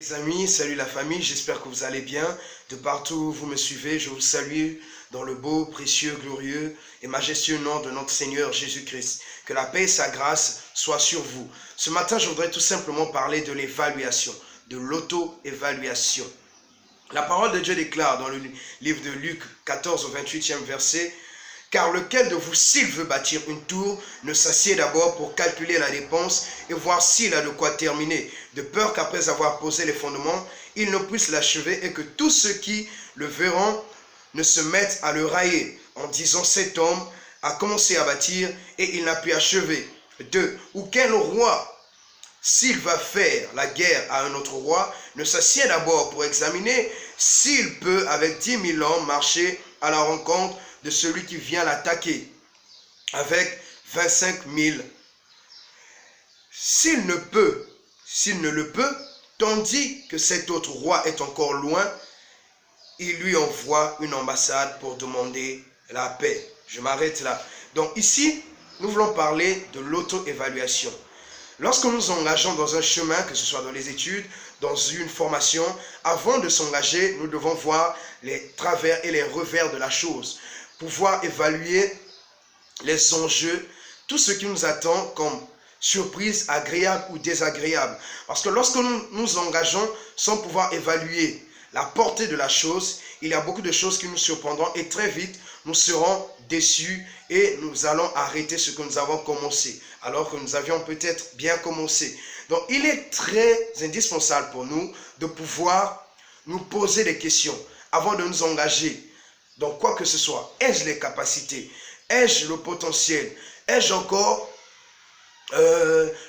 Les amis, salut la famille, j'espère que vous allez bien. De partout où vous me suivez, je vous salue dans le beau, précieux, glorieux et majestueux nom de notre Seigneur Jésus-Christ. Que la paix et sa grâce soient sur vous. Ce matin, je voudrais tout simplement parler de l'évaluation, de l'auto-évaluation. La parole de Dieu déclare dans le livre de Luc 14 au 28e verset: « Car lequel de vous, s'il veut bâtir une tour, ne s'assied d'abord pour calculer la dépense et voir s'il a de quoi terminer, de peur qu'après avoir posé les fondements, il ne puisse l'achever et que tous ceux qui le verront ne se mettent à le railler, en disant: cet homme a commencé à bâtir et il n'a pu achever. 2. Ou quel roi, s'il va faire la guerre à un autre roi, ne s'assied d'abord pour examiner s'il peut avec 10 000 hommes marcher à la rencontre de celui qui vient l'attaquer avec 25 000. S'il ne le peut, tandis que cet autre roi est encore loin, il lui envoie une ambassade pour demander la paix. » Je m'arrête là. Donc ici, nous voulons parler de l'auto-évaluation. Lorsque nous nous engageons dans un chemin, que ce soit dans les études, dans une formation, avant de s'engager, nous devons voir les travers et les revers de la chose. Pouvoir évaluer les enjeux, tout ce qui nous attend comme surprise agréable ou désagréable. Parce que lorsque nous nous engageons sans pouvoir évaluer la portée de la chose, il y a beaucoup de choses qui nous surprendront et très vite, nous serons déçus et nous allons arrêter ce que nous avons commencé, alors que nous avions peut-être bien commencé. Donc, il est très indispensable pour nous de pouvoir nous poser des questions avant de nous engager dans quoi que ce soit. Ai-je les capacités? Ai-je le potentiel? Ai-je encore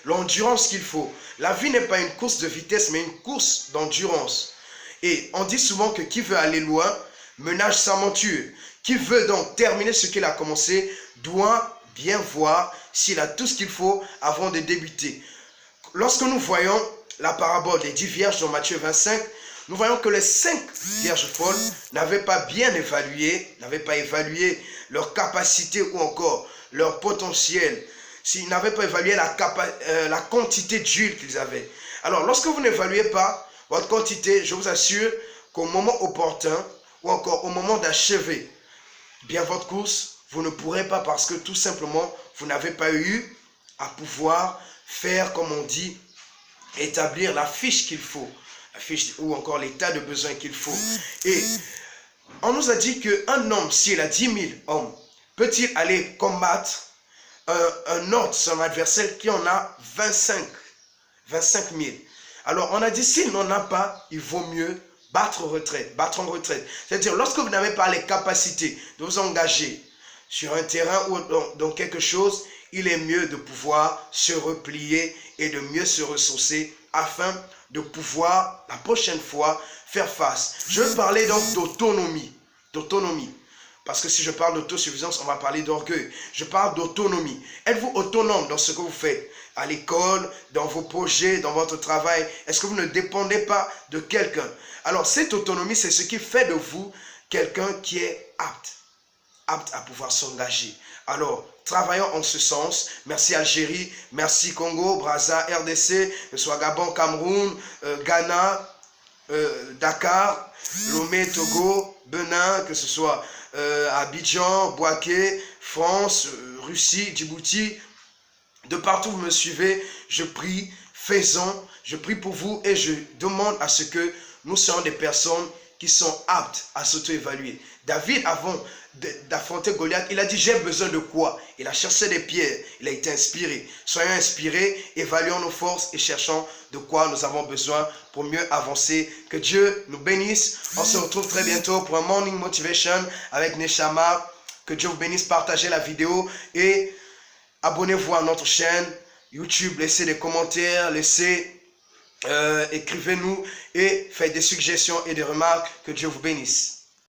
l'endurance qu'il faut? La vie n'est pas une course de vitesse, mais une course d'endurance. Et on dit souvent que qui veut aller loin ménage sa monture. Qui veut donc terminer ce qu'il a commencé doit bien voir s'il a tout ce qu'il faut avant de débuter. Lorsque nous voyons la parabole des 10 vierges dans Matthieu 25, nous voyons que les 5 vierges folles n'avaient pas bien évalué, leur capacité ou encore leur potentiel. S'ils n'avaient pas évalué la quantité d'huile qu'ils avaient. Alors, lorsque vous n'évaluez pas votre quantité, je vous assure qu'au moment opportun ou encore au moment d'achever bien votre course, vous ne pourrez pas, parce que tout simplement, vous n'avez pas eu à pouvoir faire, comme on dit, établir la fiche qu'il faut. Ou encore l'état de besoin qu'il faut. Et on nous a dit qu'un homme, s'il a 10 000 hommes, peut-il aller combattre un autre, son adversaire, qui en a 25 000? Alors on a dit, s'il n'en a pas, il vaut mieux battre en retraite. C'est-à-dire, lorsque vous n'avez pas les capacités de vous engager sur un terrain ou dans quelque chose, il est mieux de pouvoir se replier et de mieux se ressourcer afin de pouvoir, la prochaine fois, faire face. Je veux parler donc d'autonomie. Parce que si je parle d'autosuffisance, on va parler d'orgueil. Je parle d'autonomie. Êtes-vous autonome dans ce que vous faites? À l'école, dans vos projets, dans votre travail? Est-ce que vous ne dépendez pas de quelqu'un? Alors, cette autonomie, c'est ce qui fait de vous quelqu'un qui est apte à pouvoir s'engager. Alors, travaillons en ce sens. Merci Algérie, merci Congo, Brazza, RDC, que ce soit Gabon, Cameroun, Ghana, Dakar, Lomé, Togo, Benin, que ce soit Abidjan, Bouaké, France, Russie, Djibouti. De partout où vous me suivez, je prie, faisons, je prie pour vous et je demande à ce que nous soyons des personnes qui sont aptes à s'auto-évaluer. David, avant d'affronter Goliath, il a dit: j'ai besoin de quoi? Il a cherché des pierres, il a été inspiré. Soyons inspirés, évaluons nos forces et cherchons de quoi nous avons besoin pour mieux avancer. Que Dieu nous bénisse. On se retrouve très bientôt pour un Morning Motivation avec Neshama. Que Dieu vous bénisse, partagez la vidéo et abonnez-vous à notre chaîne YouTube. Laissez des commentaires, écrivez-nous et faites des suggestions et des remarques. Que Dieu vous bénisse.